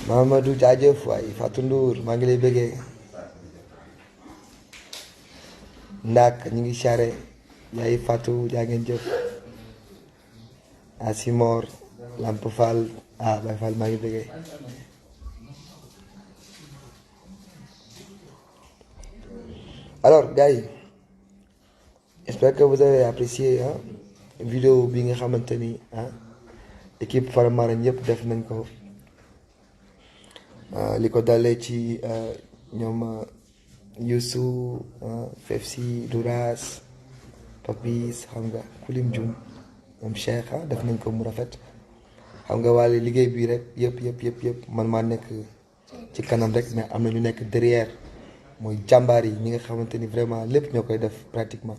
Mamadou jaajëf waay Fatou Ndour maa ngi lay bëggee ndaak ñu ngi siyaare yaay Fatou jaa ngeen jëf Asimor Lamp Fall Baye Fall maa ngi bëggee alors gars yi j'espère que vous avez apprécié vidéo bi nga xamante ni équipe Faramareen yëpp def nañ ko li ko dalee ci ñoom Youssou Fefsi Douras Papis xam nga Kulim Dioum ñoom Cheikh def nañ ko mu rafet xam nga wàlle liggéey bii rek yëpp man maa nekk ci kanam rek mais am na ñu nekk derrière mooy jàmbaar yi ñi nga xamante ni vraiment lépp ñoo koy def pratiquement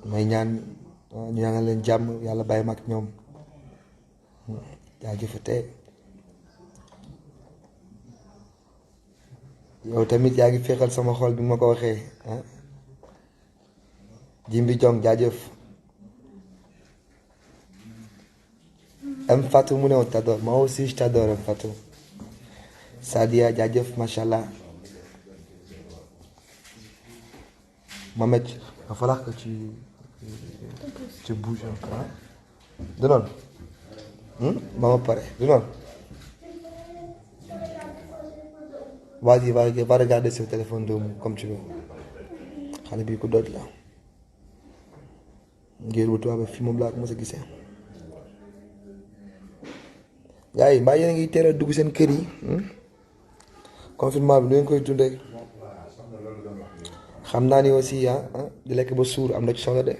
may ñaan ñu ñaanal leen jàmm yàlla bàyyi ma ak ñoom jaajëfatee yow tamit yaa ngi féexal sama xol bi ma ko waxee Jimbi Jong jaajëf M Fatou mu ne on t'adore moi aussi je t'adore M Fatou Sadia jaajëf machallah Mohamed il va falloir que tu bouges un peu du noonu ba ma pare du noonu vas-y va regarder sur téléphone doomu comme tu veux xale bi ku doot la ngir wutu waa ba fi moom laa ko mos a gisee gars yi mbaa yéen a ngi teel a dugg seen kër yi confinement bi nu ngeen koy dundee xam naa ni aussi di lekk ba suur am na ci solo de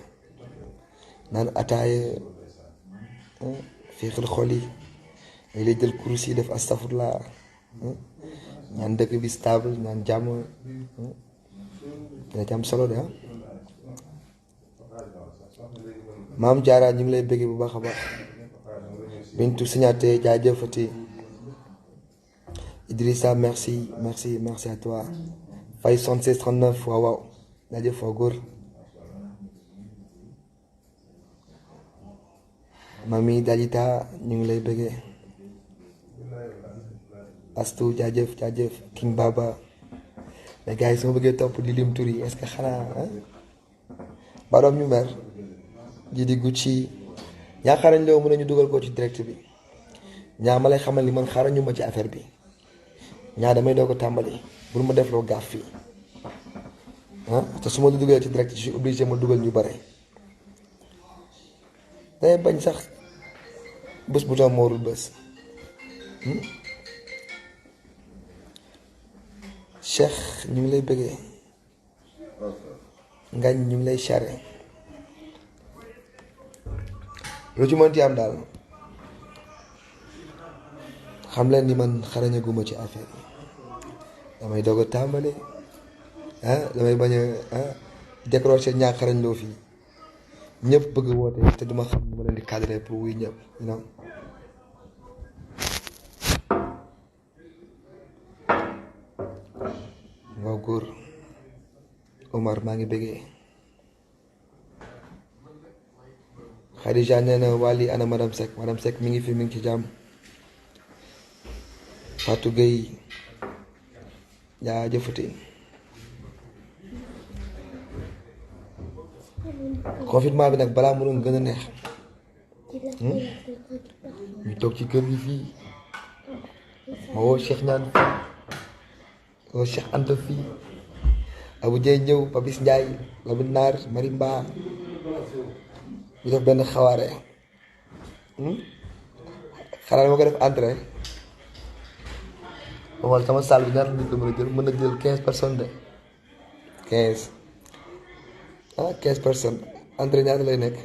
naan ataaye féexal xol yi ay lay jël kurus yi def astafurlah ñaan dëkk bi stable ñaan jàmm dina ci am solo de maam Diarra ñu ngi lay bëggee bu baax a baax Bintu Signaté jaajëfati Idrissa merci à toi Faye 76 39 waaw jaajëf waaw góor Mami Dalita ñu ngi lay bëggee Astou jaajëf King Baba mais gars yi su ma bëggee topp di lim tur yi est-ce que xanaa baroom ñu mer ji di Gucci ñaa xarañ loo mën nañu dugal ko ci direct bi ñaa ma lay xamal ni man xarañu ma ci affaire bi ñaa damay doo ko tàmbali bul ma def loo gaaf fii te su ma dugalee ci direct je suis obligé ma dugal ñu bare day bañ sax bés bu doon moorul bés Cheikh ñu ngi lay bëggee ngañ ñu ngi lay charré lu ci mënti am daal xam leen ni man xarañaguma ci affaire yi damay doog a tàmbali damay bañ a décrocher ñaa xarañ loo fii ñëpp bëgg woote te duma xam ni ma leen di cadrer pour wuy ñëpp non waaw góor Omar maa ngi bëggee Khadija nee na Wally ana madame Seck mi ngi fi mi ngi ci jàmm Fatou Gueye jaa jëfati confinement bi nag balaa mënoon gën a neex ñu toog ci kër gi fii ma woo Cheikh ñaan fii woo Cheikh Anta fii Abou Dieye ñëw Papis Ndiaye Lamine Naar Marimba ñu def benn xawaare xanaa dama ko def entrée wala sama salle bi ñaata nit la mën a jël 15 personnes de 15 personnes entrée ñaata lay nekk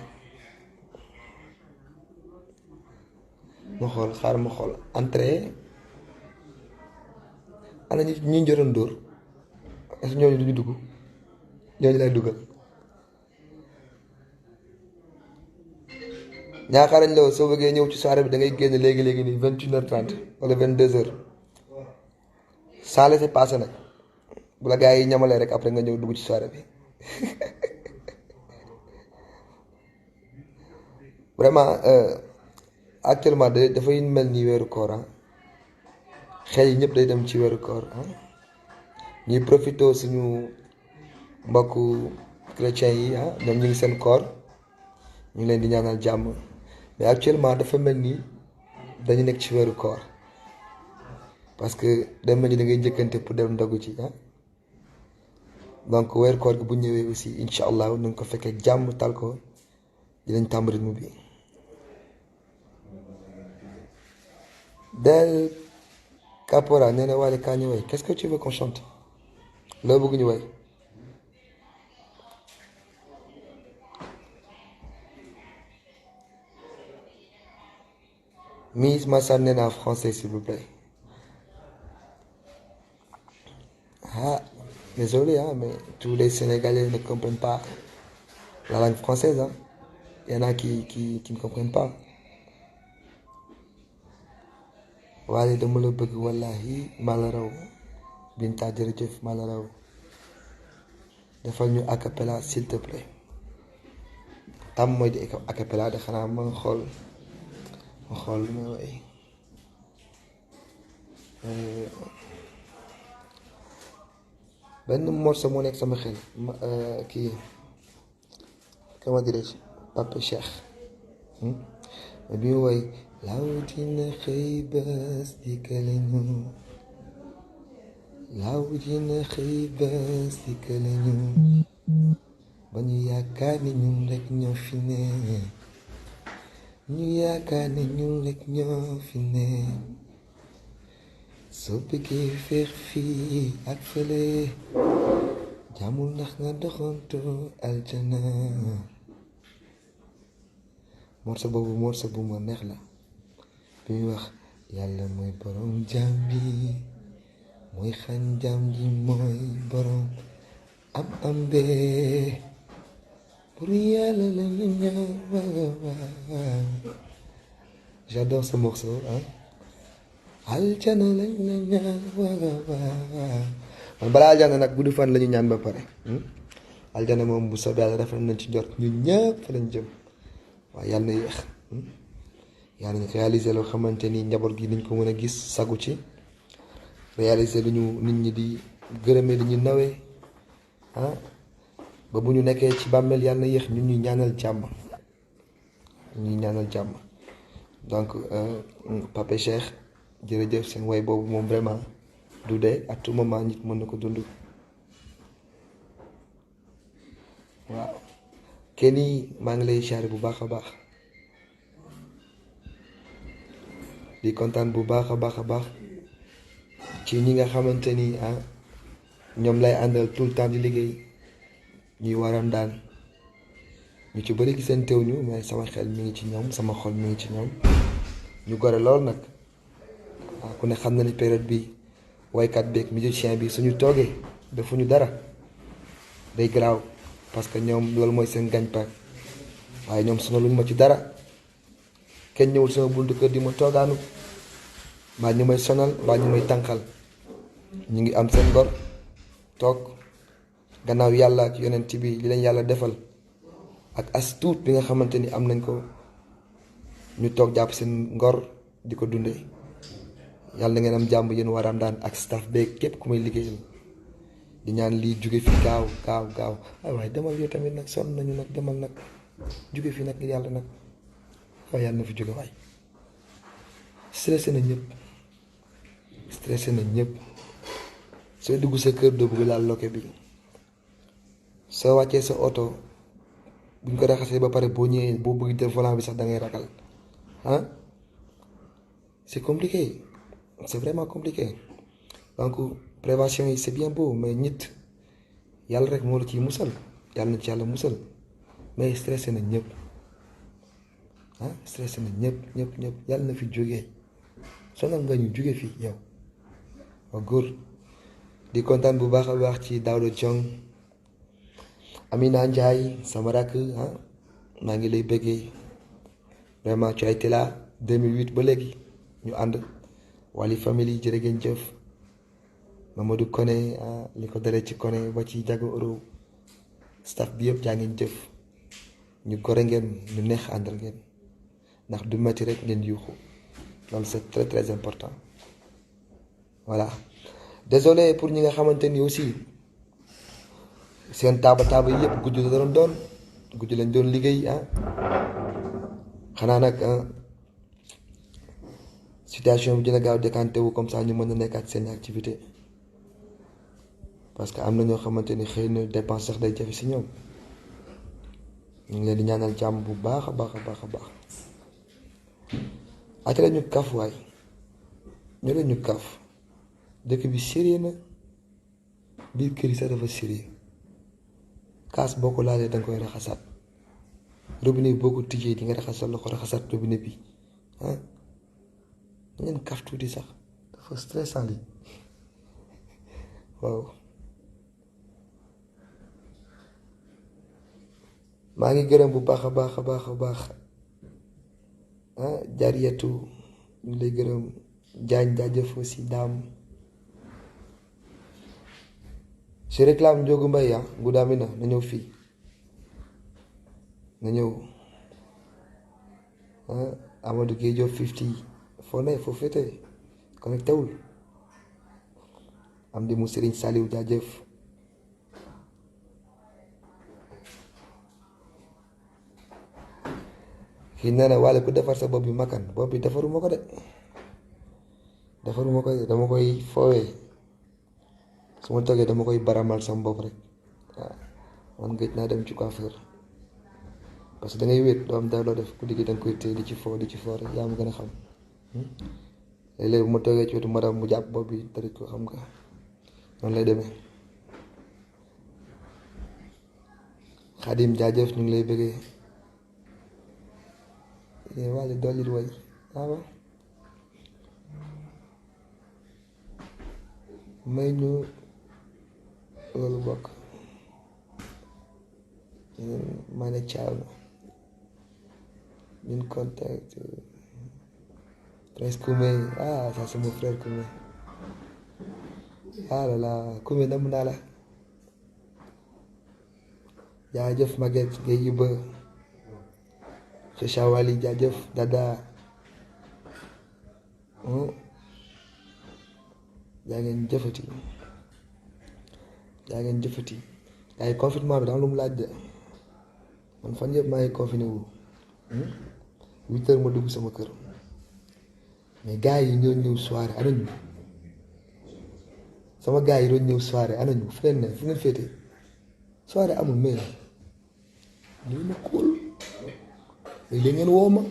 ma xool xaar ma xool entrée ana ñi jotoon dóor est-ce que ñooñu duñu dugg ñooñu lay dugal ñaaxarañ la soo bëggee ñëw ci soirée bi da ngay génn léegi nii 21h30 wala 22h sans laisser passer nag bu la gars yi ñamalee rek après nga ñëw dugg ci soirée bi vraiment actuellement dafay mel ni weeru koor xel yi ñëpp day dem ci weeru koor ah ñuy profité suñu mbokku chrétiens yi ah ñoom ñu ngi seen koor ñu ngi leen di ñaanal jàmm mais actuellement dafa mel ni dañu nekk ci weeru koor parce que day mel ni da ngay njëkkante pour dem ndogu ci ah donc weeru koor gi bu ñëwee aussi incha allah nañ ko fekkee jàmm tal ko dinañ tàmm rythme bi. Del Capora nee na Wally kaa ñu way qu'est-ce que tu veux qu'on chante loo bëgg ñu way. Miss Massa nee na français s'il vous plaît. Ah désolé hein, mais tous les Sénégalais ne comprennent pas la langue française hein. Il y en a qui ne comprennent pas. Wally dama la bëgg wallahi mala raw Binta jërëjëf mala raw defal ñu a cappella s'il te plaît tam mooy di a cappella de xanaa ma xool lu may way benn morceau moo nekk sama xel kii comment dirais-je Pape Cheikh bi mu woy law dina xëy bés dikkale ñu law dina xëy bés dikkale ñu ba ñu yaakaar ni ñun rek ñoo fi ne ñu yaakaar ni ñun rek ñoo fi ne soo bëggee feex fii ak fële jàmmul ndax nga doxantu aljana morceau boobu morceau bu ma neex la bi muy wax yàlla mooy borom jaam bi mooy xañ jaam ji mooy borom am bee pour yàlla la ñu ñaan waaw j'adore ce morceau hein aljana lañ la ñaan waaw man balaa aljana nag guddi fan la ñu ñaan ba pare aljana moom bu soobee yàlla rafet nañ ci jot ñun ñëpp fa lañ jëm waaw yàlla na yéex yàlla nañ réaliser loo xamante ni njaboot gi niñ ko mën a gis sagu ci réaliser lu ñu nit ñi di gërëmee li ñu nawee ah ba bu ñu nekkee ci bàmmeel yàlla na yéex ñun ñuy ñaanal jàmm donc Pape Cheikh jërëjëf seen way boobu moom vraiment du dee à tout moment nit mën na ko dund waaw kenn maa ngi lay siyaare bu baax a baax di kontaan bu baax a baax ci ñi nga xamante ni ah ñoom lay àndal tout le temps di liggéey ñuy waram daan ñu ci bëri seen teew ñu mais sama xel mi ngi ci ñoom sama xol mi ngi ci ñoom ñu gore lool nag waaw ku ne xam na ni période bi waykat beeg musicien bi suñu toogee defuñu dara day garaaw parce que ñoom loolu mooy seen gagne-pain waaye ñoom sonaluñ ma ci dara kenn ñëwul sama buntu kër di ma toogaanu mbaa ñu may sonal mbaa ñu may tànqal ñu ngi am seen ngor toog gannaaw yàlla ak yonent bi li leen yàlla defal ak as tuut bi nga xamante ni am nañ ko ñu toog jàpp seen ngor di ko dundee yàlla na ngeen am jàmm yéen waram daan ak staff beeg képp ku may liggéeyal di ñaan lii jóge fi gaaw ay waaye demal yow tamit nag sonn nañu nag demal nag jóge fi nag yàlla nag waaye yàlla na fi jóge waay stressé na ñëpp sooy dugg sa kër doo bëgg laal loke bi soo wàccee sa oto buñ ko raxasee ba pare boo ñëwee boo bëgg jël volant bi sax da ngay ragal ah c'est compliqué c'est vraiment compliqué donc prévention yi c'est bien beau mais nit yàlla rek moo la ciy musal yàlla na ci yàlla musal mais stressé na ñëpp ah stressé na ñëpp yàlla na fi jógee sonal nga ñu jóge fii yow waaw góor di kontaan bu baax a baax ci Daouda Diong Amina Ndiaye sama rakk ah maa ngi lay bëggee vraiment tu as été là 2008 ba léegi ñu ànd Wally Family jërë ngeen jëf Mamadou Koné ah li ko dalee ci Koné ba ci Jago Euro staff bi yëpp jaa ngeen jëf ñu gore ngeen ñu neex àndal ngeen ndax du metti rek ngeen yuuxu loolu c'est très très important voilà désolé pour ñi nga xamante ni aussi seen taaba yëpp guddi la doon guddi lañ doon liggéey xanaa nag situation bi dina gaaw décanté wu comme ça ñu mën a nekkaat seen activité parce que am na ñoo xamante ni xëy na dépense sax day jafe si ñoom ñu ngi leen di ñaanal jàmm bu baax a baax a baax a baax ate la ñu kaf waay ñoo leen ñu kaf dëkk bi sérieux na biir kër yi sax dafa sérieux kaas boo ko laalee danga koy raxasaat robinet bi boo ko tijjee di nga raxas sa loxo raxasaat robinet bi ngeen kaf tuuti sax dafa stressant li waaw maa ngi gërëm bu baax a baax a baax a baax Jariyatu ñu lay gërëm Jaañ jaajëf aussi daam je réclame Njogu Mbay Ngoudaamina na ñëw fii na ñëw Amadou Gueye Diop 50 foo ne foo féete connecté wul am di mu Serigne Saliou jaajëf kii nee na walla ku defar sa bopp bi makkan bopp bi defaruma ko de dama koy foowee su ma toogee dama koy baramal sama bopp rek waaw man gëj naa dem ci coiffeur parce que da ngay wéet doo am dara loo def ku digg da nga koy téye di ci foo rek yaa ma gën a xam léeg-léeg bu ma toogee ci wetu madame mu jàpp bopp bi tëri ko xam nga noonu lay demee Xadim jaajëf ñu ngi lay bëggee waaye dollil way waaw may ñu loolu bokk ma ne caaw na ñun contact Prince Koumé ça c'est mon frère Koumé là là Koumé nam naa la jaajëf Maguette ngay yibba Checha Wali jaajëf dada jaa ngeen jëfati ay confinement bi daam lu mu laaj de man fan yëpp maa ngi confiné wu 8 heures ma dugg sama kër mais gars yi ñoo ñëw soirée anañu sama gars yi doon ñëw soirée anañu fu ngeen ne fu ngeen féete soirée amul mais lii ma cool léegi ngeen woo ma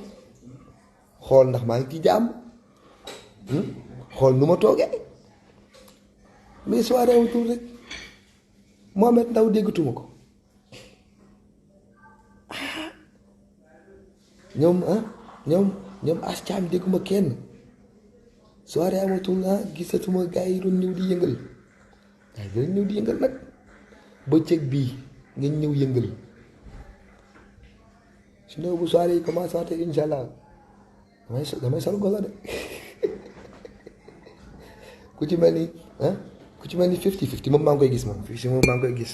xool ndax maa ngi ci jàmm xool nu ma toogee mais soirée amatul rek Mohamed Ndaw déggatuma ko ñoom ascaam dégguma kenn soirée amatul gisatuma gars yi doon ñëw di yëngal nag bëccëg bii ngeen ñëw yëngal sinon bu soirée yi commencé waatee incha allah damay sol golo de ku ci mel ni 50-50 moom maa ngi koy gis moom fii si moom maa ngi koy gis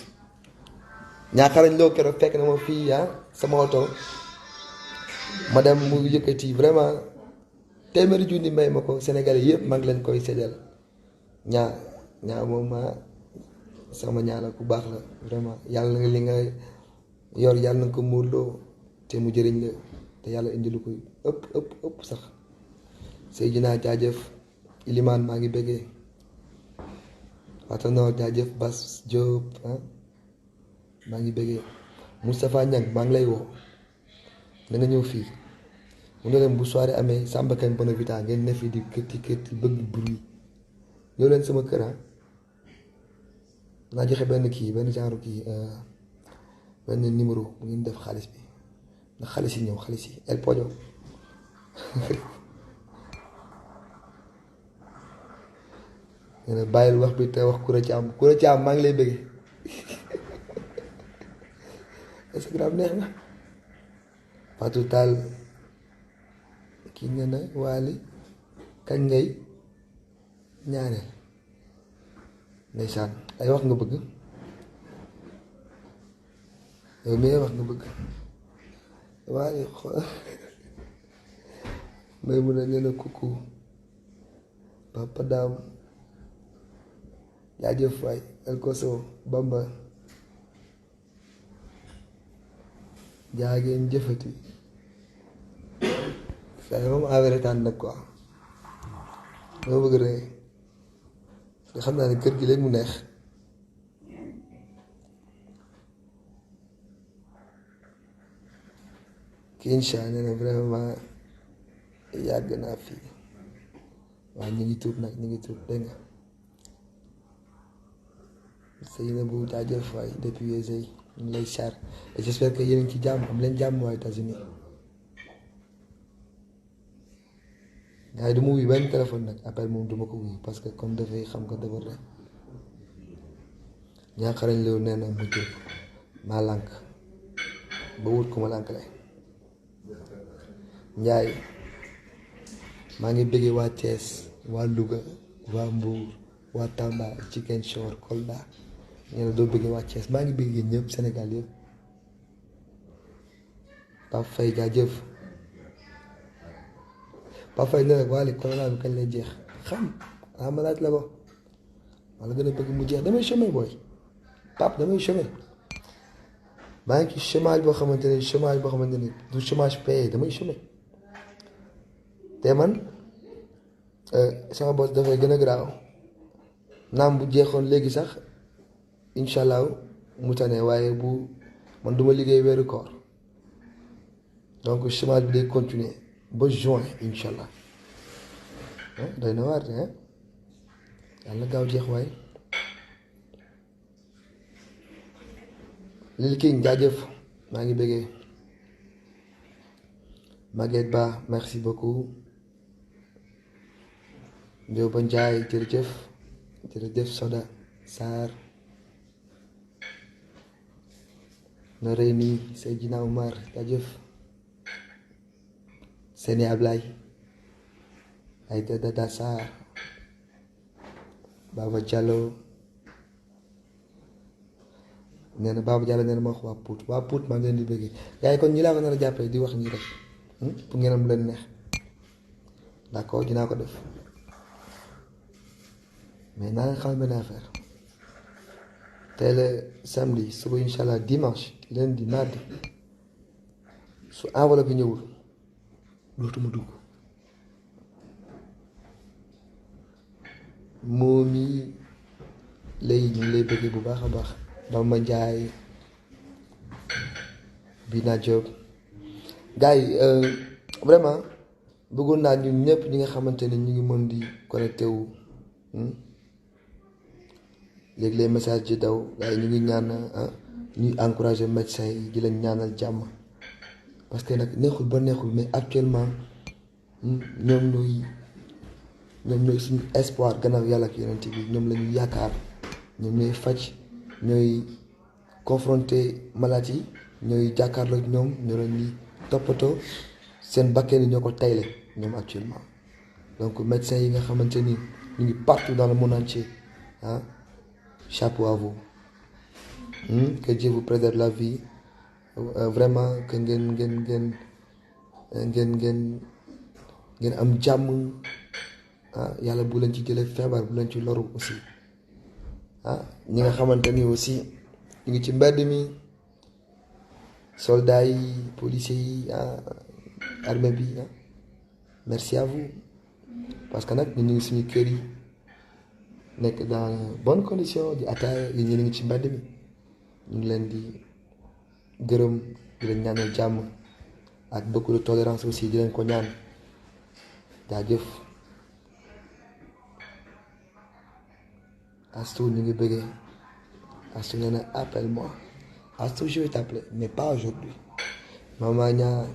ñaaxarañ loo keroog fekk na ma fii sama oto ma dem mu yëkkati vraiment téeméeri junni may ma ko Sénégalais yëpp maa ngi leen koy séddal ñaa moom sama ñaa la ku baax la vraiment yàlla nga li nga yor yàlla na ko muurloo te mu jëriñ la te yàlla indi lu koy ëpp sax Seydina jaajëf Ilimaan maa ngi bëggee Watano jaajëf Bas Diop maa ngi bëggee Moustapha Niang maa ngi lay woo na nga ñëw fii mu ne leen bu soirée amee Samba Kane Bonavita ngeen ne fii di kërti bëgg bruit ñëw leen sama kër naa joxe benn genre benn numéro bu ngeen def xaalis bi ndax xaalis yi ñëw xaalis yi El Pojo bàyyil wax bi te wax Koura Thiam maa ngi lay bëggee Instagram neex na Fatou Tall kii nga ne Waly kañ ngay ñaaneel ndeysaan ay wax nga bëgg yow mi wax nga bëgg Waly may mun a nee na kuku Papa Dame jaajëf waay El Koso Bamba jaageen jëfati saa moom aweretaan nag quoi dama bëgg rek nga xam naa ne kër gi léegi mu neex Kinsha nee na vraiment yàgg naa fii waaye ñu ngi tuub nag ñu ngi tuub dégg nga sëy na bu jaajëf waay depuis USA ñu ngi lay char et j'espère que yéen ci jàmm am leen jàmm waa États-Unis gars yi du ma wuyu benn téléphone nag appel moom du ma ko wuyu parce que comme dafay xam ko dafa rek ñaaxarañ loolu nee na mu jóg maa lànk ba wut ko ma lànk lay Njaay maa ngi bëggee waa Thiès waa Louga waa Mbour waa Tamba Ziguinchor Kolda ñu ne doo bëggee waa Thiès maa ngi bëggee ñëpp Sénégal yëpp Pape Faye jaajëf Pape Faye ne nag waa li corona bi kañ lay jeex xam ma laaj la ko maa la gën a bëgg mu jeex damay chômer booy Pape damay chômer maa ngi ci chômage boo xamante ne du chômage payé damay chômer te man sama boss dafay gën a garaaw naam bu jeexoon léegi sax incha allah mu tane waaye bu man duma liggéey weeru koor donc chômage bi day continuer ba juin incha allah doy na waar de yàlla gaaw jeex waaye Lil King jaajëf maa ngi bëggee Maguette Ba merci beaucoup Ndioba Ndiaye jërëjëf Soda Sarr na rëy nii Seydina Omar jaajëf Seni Ablay Aïda Dada Sarr Baba Diallo nee na Baba Diallo nee na ma wax waa Pout maa ngi leen di bëggee gars yi kon ñi laa ko nar a jàppale di wax ñi rek pour ngeen am leen neex d'accord dinaa ko def mais naa leen xam benn affaire tey la samedi suba incha allah dimanche lundi mardi su enveloppe yi ñëwul dootuma dugg moom yi lay ñu ngi lay bëggee bu baax a baax Bamba Ndiaye Bina Diop gars yi vraiment bëggoon naa ñun ñëpp ñi nga xamante ne ñu ngi mën di connecté wu léegi les messages ji daw gars yi ñu ngi ñaan ñuy encouragé médecins yi di leen ñaanal jàmm parce que nag neexul ba neexul mais actuellement ñoom ñooy suñu espoir gannaaw yàlla ak yonent bi ñoom la ñu yaakaar ñoom ñooy faj ñooy confronté malade yi ñooy jàkkaarloo ñoom ñoo leen di toppatoo seen bakkeen yi ñoo ko tayle ñoom actuellement donc médecins yi nga xamante ni ñu ngi partout dans le monde entier chapeau à vous que Dieu vous préserve la vie vraiment que ngeen am jàmm yàlla bu leen ci jëlee feebar bu leen ci loru aussi ñi nga xamante ni aussi ñu ngi ci mbedd mi soldats yi policiers yi armée bi merci à vous parce que nag ñu ngi suñu kër yi nekk dans bonne condition di ataaya yi ñu ngi ci mbedd mi ñu ngi leen di gërëm di leen ñaanal jàmm ak beaucoup de tolérance aussi di leen ko ñaan jaajëf Astou ñu ngi bëggee Astou nee na appelle-moi Astou je vais t'appeler mais pas aujourd'hui Mama Ñaa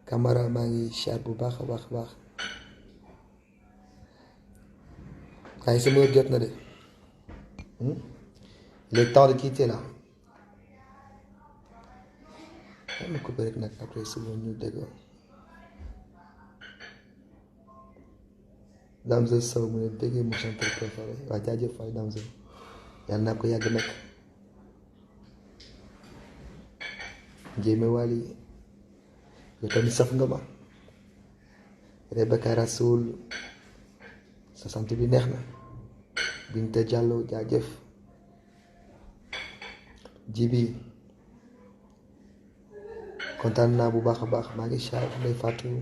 Camara maa ngi siyaar bu baax a baax a baax waaye sama heure jot na de il est temps de quitter là ma ko rek nag après suba ñu déggoo Damso Sow mu ne déggee mu chanteur préféré waa jaajëf waay Damso yàlla naa ko yàgg nag Njéeme Wali yow tamit saf nga ma Rebecca Rasoul sa sant bi neex na Binta Diallo jaajëf Jibi kontaan naa bu baax a baax maa ngi char Ndeye Fatou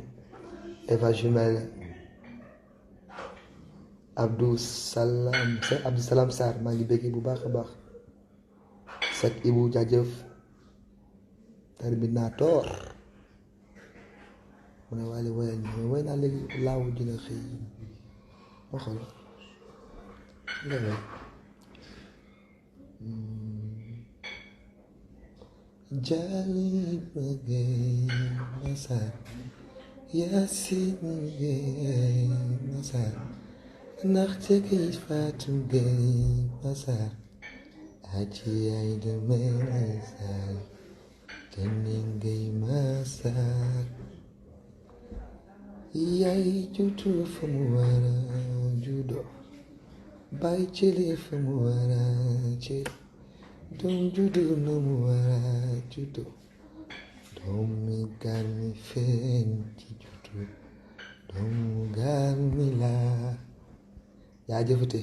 Eva Jumel Abdou Salam Sarr maa ngi bégg bu baax a baax Seck Ibou jaajëf Terminator mu ne waale woyal ñu woy naa léegi laawu dina xëy ma xool jali bëggee masar Yaasin bëggee masar ndax jëkkëy Faatu Gey masar aji ay demee masar keneen Gey masar yaay juutu fa mu wara judo bay cili fa mu wara ci doom judo na mu wara judo doom mi gar mi feeñ ci judo doom gar mi la yaa jëfate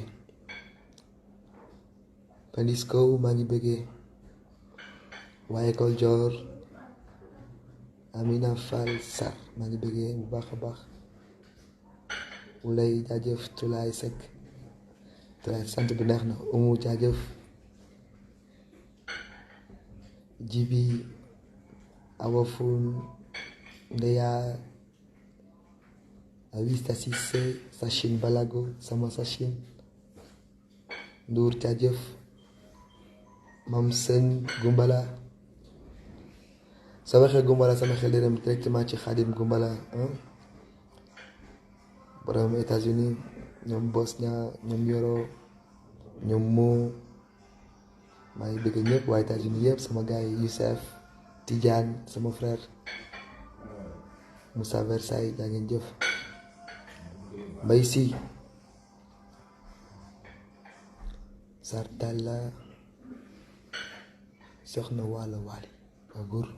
Pandisco maa ngi bëggee waaye kol joor Amina Fall Sarr maa ngi bëggee bu baax a baax wulay jaajëf Tulaay Seck Tulaay sant bi neex na umu jaajëf Jibi Awafun Ndeya Awista Cissé Sachin Balago sama Sachin Ndour jaajëf Mam Sën Gumbala sa waxee Gumbala sama xel di dem directement ci Xaadim Gumbala borom États-Unis ñoom Bosnia ñoom Yoro ñoom moo maa ngi bëgg ñëpp waa États-Unis yëpp sama gars yi Youssef Tidiane sama frère Moussa Versailles jaa ngeen jëf Mbay Si Sartala soxna Waalo Waali waa góor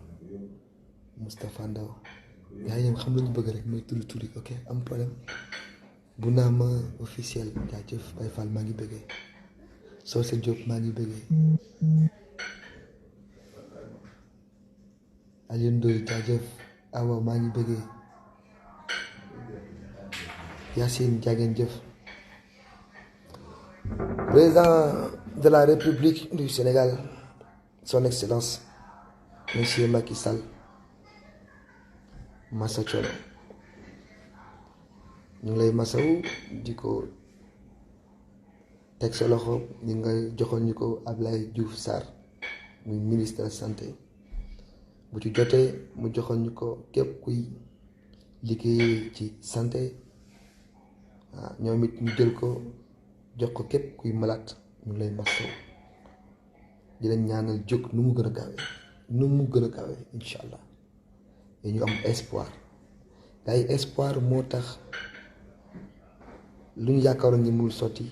Moustapha Ndaw gaa yi ñoom xam lañu bëgg rek mooy turi ok am problème bu naa ma officiel jaajëf Baye Fall maa ngi bëggee Socé Diop maa ngi bëggee Aliou Ndoye jaajëf Awa maa ngi bëggee Yacine jaageen jëf président de la République du Sénégal son excellence monsieur Macky Sall masa coono ñu ngi lay masawu di ko teg sa loxo ñi nga joxoon ñu ko Ablaye Diouf Sarr muy ministre de la santé bu ci jotee mu joxoon ñu ko képp kuy liggéey ci santé waaw ñoom it ñu jël ko jox ko képp kuy malade ñu ngi lay masawu di leen ñaanal jóg nu mu gën a gaawee incha allah ñu am espoir gars yi espoir moo tax lu ñu yaakaaroon ni mu sotti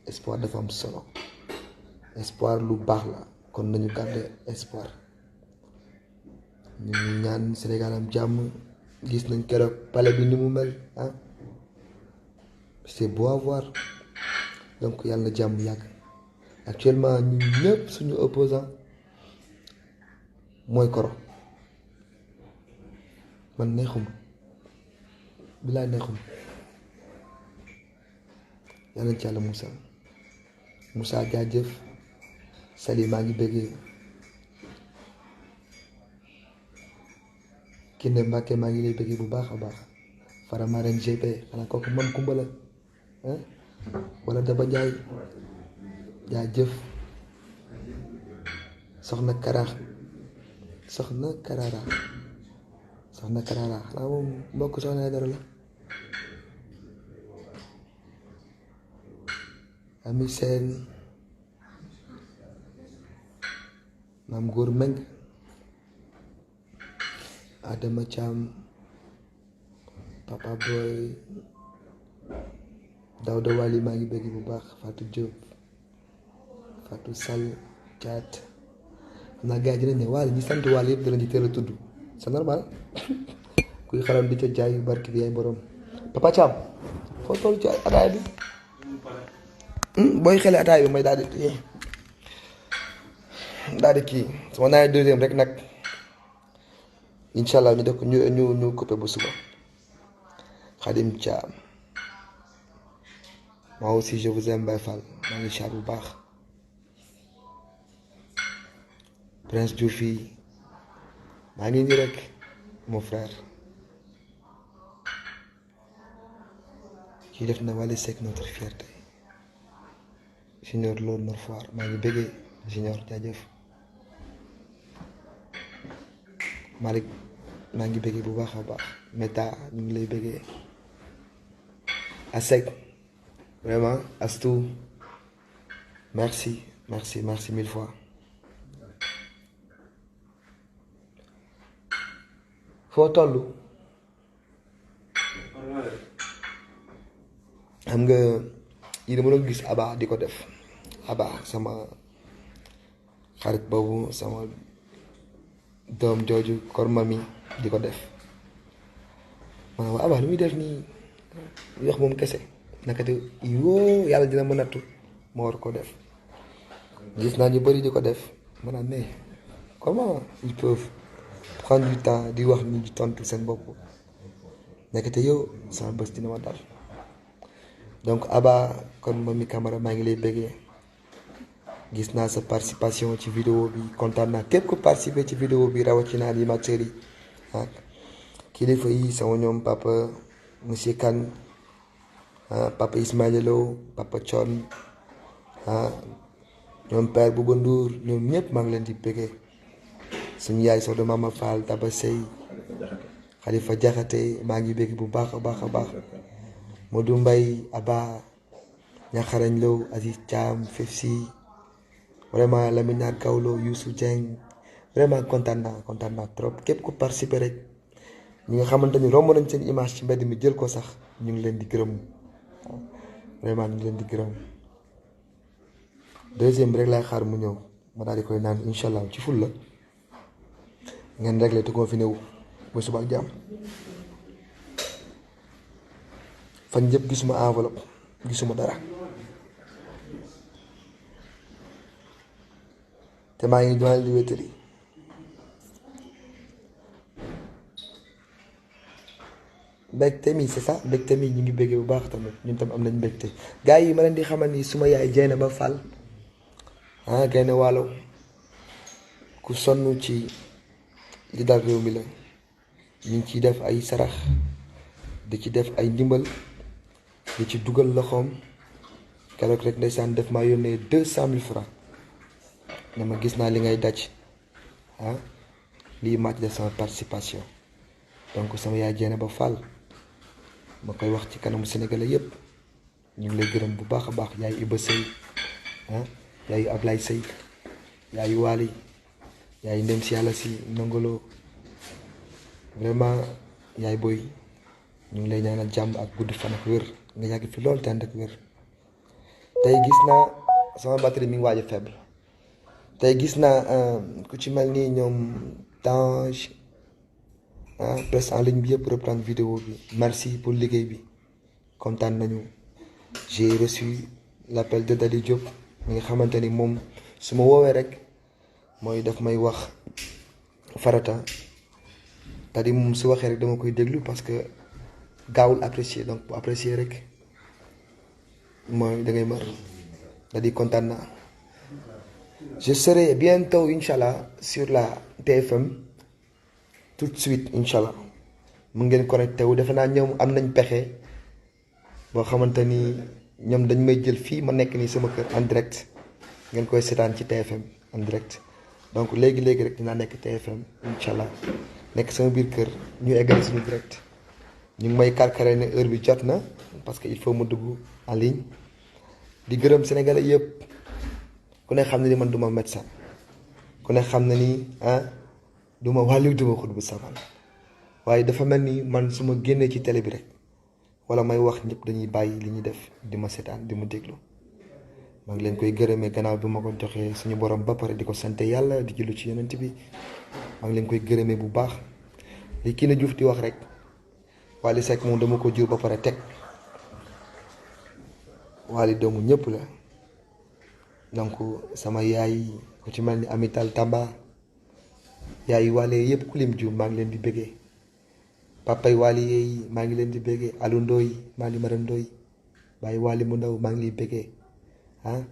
espoir dafa am solo espoir lu baax la kon nañu garder espoir ñu ñaan Sénégal am jàmm gis nañ keroog palais bi ni mu mel c'est beau à voir donc yàlla na jàmm yàgg actuellement ñu ñëpp suñu opposant mooy Koro man neexuma bilaay neexuma yàlla na ci yàlla Moussa jaajëf Sali maa ngi bëggee Kine Mbàkke maa ngi lay bëggee bu baax a baax Faramaren GP xanaa kooku man kumba la wala Daba Njaay jaajëf soxna Karara xanaa moom mbokk soxna ay dara la Ami Seen maam góor meng Adama Thiam Papa Boy Dawda Wali maa ngi bëgg bu baax Fatou Diop Fatou Sall Thiat xam naa gars yi dinañ ne Wali ñi sant Wali yëpp dinañ ci teel a tudd c'est normal kuy xaram di ca jaay barki bi ay borom Papa Thiam foo toll ci ataaya bi booy xele ataay bi may daal di kii su ma naanee deuxième rek nag incha allah ñu def ko ñu coupé ba suba. Khadim Thiam moi aussi je vous aime Baye Fall maa ngi char bu baax. Prince Diouf yi maa ngi nii rek mon frère kii def na Wally Seck notre fierté. Junior Lo Nord Foire maa ngi bëggee Junior jaajëf. Malick maa ngi bëggee bu baax a baax Meta ñu ngi lay bëggee. Asek vraiment Astou merci mille fois. foo toll xam nga yi dama doon gis Aba di ko def Aba sama xarit boobu sama doom jooju kormami di ko def maanaam Aba lu muy def nii yox moom kese naka te yoo yàlla dina ma nattu ma war ko def gis naa ñu bari di ko def maanaam mais comment ils peuvent prendre du temps di wax ni di tontu seen bopp nekk te yow sama bés dina ma dal. Donc Aba kon Mamy Camara maa ngi lay bëggee gis naa sa participation ci vidéo bi kontaan naa képp ku participer ci vidéo bi rawatina animateurs yi ak kilifa yi sama ñoom papa monsieur Kane papa Ismaïla Lo papa Thion ñoom père Bouba Ndour ñoom ñëpp maa ngi leen di bëggee suñu yaay Soxna Mama Fall Taba Sey Khalifa Diakhaté maa ngi bëgg bu baax a baax. Modou Mbaye Aba Ñaxarañ Lo Aziz Thiam Fefsi vraiment Lamine Nar Kawlo Youssou Dieng vraiment kontaan naa trop képp ku participer rek ñi nga xamante ni romb nañ seen image ci mbedd mi jël ko sax ñu ngi leen di gërëm vraiment ñu ngi leen di gërëm. deuxième bi rek laay xaar mu ñëw ma daal di koy naan incha allah ci ful la ngeen réglé te confiné wu ba suba ak jàmm. fan yëpp gisuma enveloppe gisuma dara te maa ngi doon di wétali mbégte mi c'est ça mbégte mi ñu ngi béggee bu baax tamit ñun tam am nañ mbégte gars yi ma leen di xamal ni suma yaay Jeyna ba Fall Gaynde Waalo ku sonn ci li dal réew mi la ñu ngi ciy def ay sarax di ci def ay ndimbal di ci dugal loxoom keroog rek ndeysaan def maa yónnee 200 000 francs ne ma gis naa li ngay daj lii màcc def sama participation donc sama yaay Jeyna ba Fall ma koy wax ci kanamu sénégalais yépp ñu ngi lay gërëm bu baax a baax yaay Iba Sey yaayu Ablaye Sey yaayu Waly yaayu ndem si yàlla si nongolo vraiment yaay boy ñu ngi lay ñaanal jàmm ak gudd fan ak wér nga yàgg fi loolu te ànd ak wér. tey gis naa sama batterie mi ngi waaj a faible tey gis naa ku ci mel ni ñoom Tange presse en ligne bi yëpp reprendre vidéo bi merci pour liggéey bi kontaan nañu. j'ai reçu l'appel de Dali Diop mi nga xamante ni moom su ma woowee rek mooy daf may wax farata c'est-à-dire moom su waxee rek dama koy déglu parce que gaawul apprécier donc bu apprécier rek mooy da ngay mar da di kontaan naa. je serai bientôt inchallah sur la TFM tout de suite inchallah mu ngeen connecté wu defe naa ñoom am nañ pexe boo xamante ni ñoom dañ may jël fii ma nekk nii sama kër en direct ngeen koy seetaan ci TFM en direct donc léegi rek dinaa nekk TFM inchallah nekk sama biir kër ñu eggal suñu direct. ñu ngi may karkare ne heure bi jot na parce que il faut ma dugg en ligne di gërëm sénégalais yëpp ku ne xam ne ni man duma médecin ku ne xam ne ni duma wàllu duma xut bu saban waaye dafa mel ni man su ma génnee ci télé bi rek wala may wax ñëpp dañuy bàyyi li ñuy def di ma seetaan di ma déglu maa ngi leen koy gërëmee gannaaw bi ma ko joxee suñu borom ba pare di ko sant yàlla di jullu ci yonent bi maa ngi leen koy gërëmee bu baax li kii na Diouf di wax rek Wally Seck moom dama ko jur ba pare teg Wally doomu ñëpp la donc sama yaay ku ci mel ni Amital Tamba yaay Wale yëpp ku lim juum maa ngi leen di bëggee papay Wali yi maa ngi leen di bëggee Alou Ndoy maa ngi Maram Ndoy bàyyi Wali mu ndaw maa ngi liy bëggee ah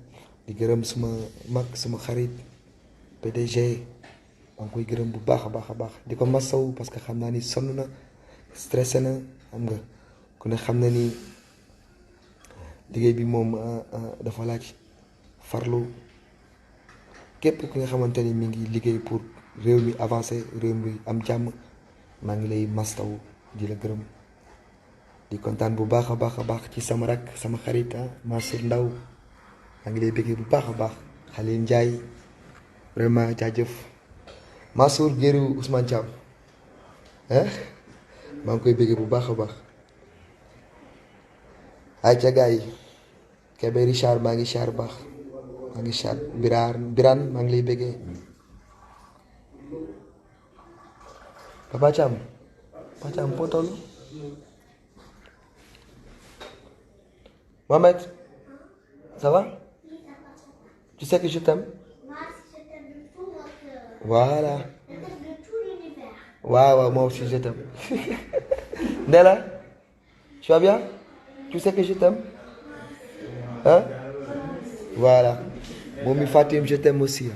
di gërëm suma mag suma xarit PDG maa ngi koy gërëm bu baax a baax a baax di ko masaw parce que xam naa ni sonn na stressé na xam nga ku ne xam na ni liggéey bi moom dafa laaj farlu képp ki nga xamante ni mi ngi liggéey pour réew mi avancé réew mi am jàmm maa ngi lay mastaw di la gërëm di kontaan bu baax a baax a baax ci sama rak sama xarit Mansour Ndaw maa ngi lay bëggee bu baax a baax Xalil Njaay vraiment jaajëf Mansour géeru Ousmane Thiam maa ngi koy bëggee bu baax a baax ay ca gaay yi Kébé Richard maa ngi char baax maa ngi char Birane maa ngi lay bëggee Papa Thiam foo toll Mohamed ça va tu sais que je t'aime voilà waaw moi aussi je t'aime Ndella tu vas bien tu sais que je t'aime hein voilà Momi Fatim je t'aime aussi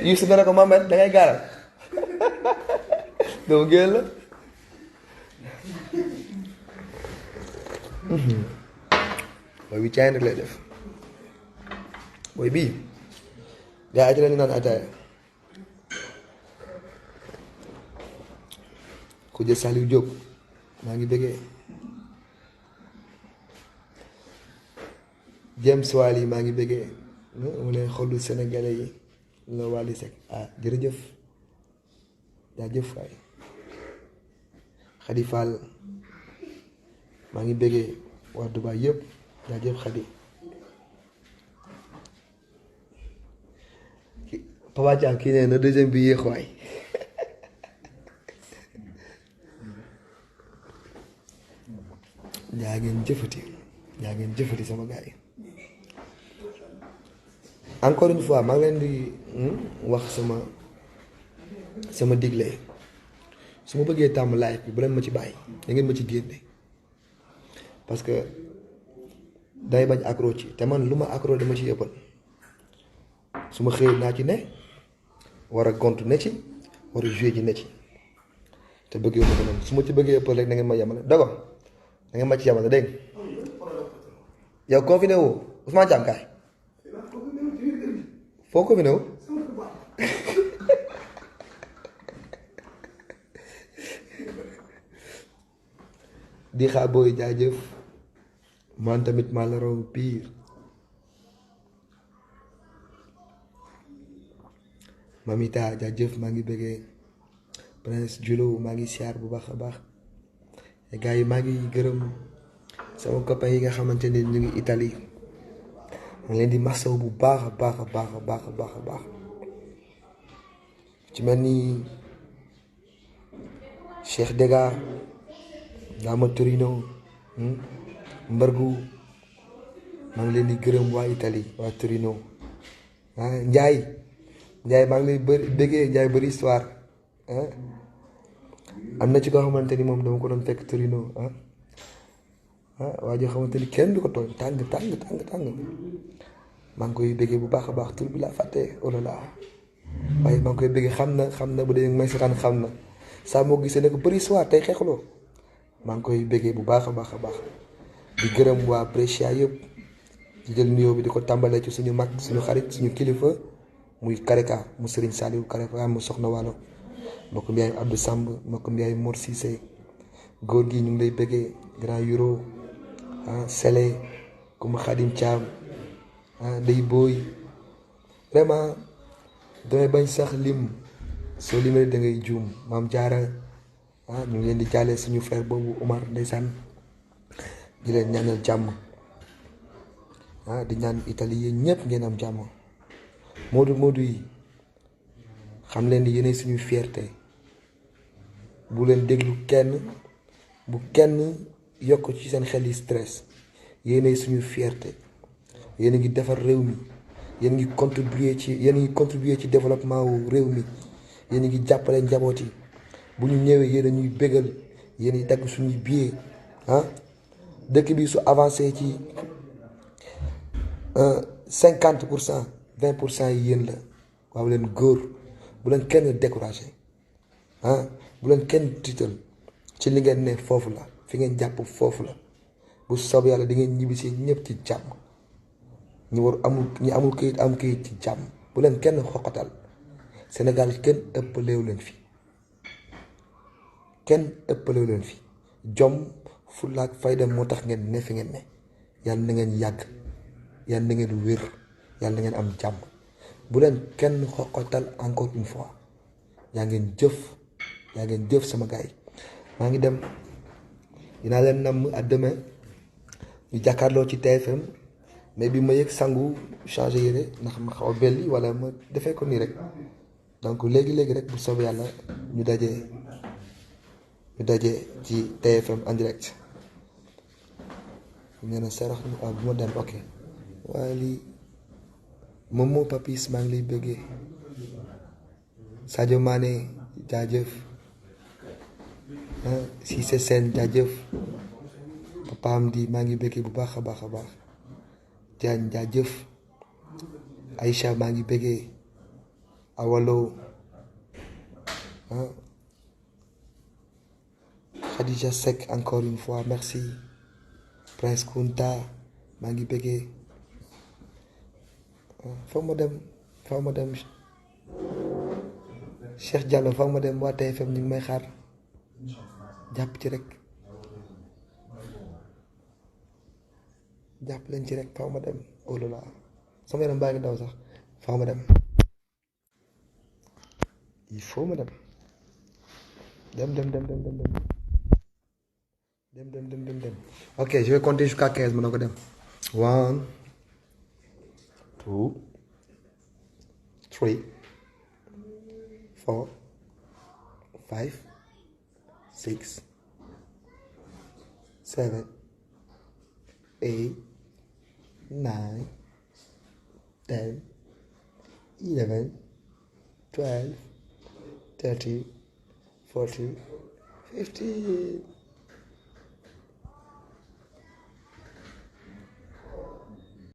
Youssou nga ne ko Mohamed da ngay gaaral doo génn la booy bi caay rek lay def booy bii gaa yi leen naan ataaya ku jël Saliou Diop maa ngi bëggee James Wally maa ngi bëggee mu leen xolu sénégalais yi la Wally Seck jërëjëf jaajëf waay Khady Fall maa ngi bëggee waa Dubaay yëpp jaajëf Khady Papa Thiam kii nee na deuxième bi yéex waay yaa ngeen jëfati sama gars yi encore une fois maa ngi leen di wax sama digle su ma bëggee tàmm live bi bu leen ma ci bàyyi da ngeen ma ci génne parce que day bañ accro ci te man lu ma accro dama ci ëppal su ma xëyee naa ci ne war a gont ne ci war a jouer ji ne ci te bëggee ma ko noonu su ma ci bëggee ëppal rek da ngeen ma yemale d'accord da ngeen ma ci yemale dégg yow confiné woo Ousmane Thiam kaay foo confiné woo di xaar booy jaajëf man tamit maa la raw pire Mamita jaajëf maa ngi bëggee Prince Julo maa ngi siyaar bu baax a baax gars yi maa ngi gërëm sama copain yi nga xamante ne ñu ngi Italie maa ngi leen di masaw bu baax a baax a baax a baax a baax a baax ci mel ni Cheikh Dega Dama Torino Mbargu maa ngi leen di gërëm waa Italie waa Torino Njaay maa ngi lay bëggee Njaay bëri histoire am na ci koo xamante ni moom dama ko doon fekk Torino waa joo xamante ni kenn du ko tooñ tàng maa ngi koy bëggee bu baax a baax tur bi laa fàtte oh là là waaye maa ngi koy bëggee xam na bu dee may seetaan xam na saa moo gisee ne ko bëri histoire tey xeexloo maa ngi koy bëggee bu baax a baax a baax di gërëm waa Brescia yëpp di jël nuyoo bi di ko tàmbalee ci suñu mag suñu xarit suñu kilifa muy Kareka mu Serigne Saliou Kareka mu Soxna Walo mbokkum yaay Abdou Samb mbokkum yaay Mor Cissé góor gi ñu ngi lay bëggee grand Euro Sele kuma Khadim Thiam day booy vraiment damay bañ sax lim soo limee da ngay juum maam jaara ñu ngi leen di jàllee suñu frère boobu Omar ndeysaan di leen ñaanal jàmm di ñaan Italie yéen ñëpp ngeen am jàmm Moodu yi xam leen ni yéenay suñu fierté bu leen déglu kenn bu kenn yokk ci seen xel yi stress yéenay suñu fierté yéen a ngi defar réew mi yéen ngi contribuer ci développement wu réew mi yéen a ngi jàppale njaboot yi bu ñu ñëwee yéen a ñuy bégal yéen a dagg suñuy billet ah dëkk bi su avancé ci 50% 20% yi yéen la waaw leen góor bu leen kenn découragé ah bu leen kenn tiital ci li ngeen ne foofu la fi ngeen jàpp foofu la bu soob yàlla di ngeen ñibbisi ñëpp ci jàmm ñi amul këyit am këyit ci jàmm bu leen kenn xoqatal Sénégal kenn ëppalewu leen fi jom fulla ak fayda moo tax ngeen ne fi ngeen ne yàlla na ngeen yàgg yàlla na ngeen wér yàlla na ngeen am jàmm bu leen kenn xoqatal encore une fois yaa ngeen jëf sama gars yi maa ngi dem dinaa leen namm à demain ñu jàkkaarloo ci TFM mais bi ma yëg sangu changé yére ndax ma xaw a belli wala ma defee ko nii rek donc léegi rek bu soobee yàlla ñu daje ci TFM en direct nee na sarax bu ma dem ok waaye lii moom moo Papis maa ngi lay bëggee Sadio Mané jaajëf Cissé Sène jaajëf Papa Amdi maa ngi bëggee bu baax a baax Diagne jaajëf Aïcha maa ngi bëggee Awalo Khadija Seck encore une fois merci Prince Kunta maa ngi bëggee foog ma dem Cheikh Diallo foog ma dem waa TFM ñu ngi may xaar jàpp leen ci rek faw ma dem oh là là sama yaram baa ngi daw sax faw ma dem il faut ma dem ok je vais compter jusqu'à 15 mën na ko dem 1 2 3 4 5 6 7 8 9 10 11 12 13 14 15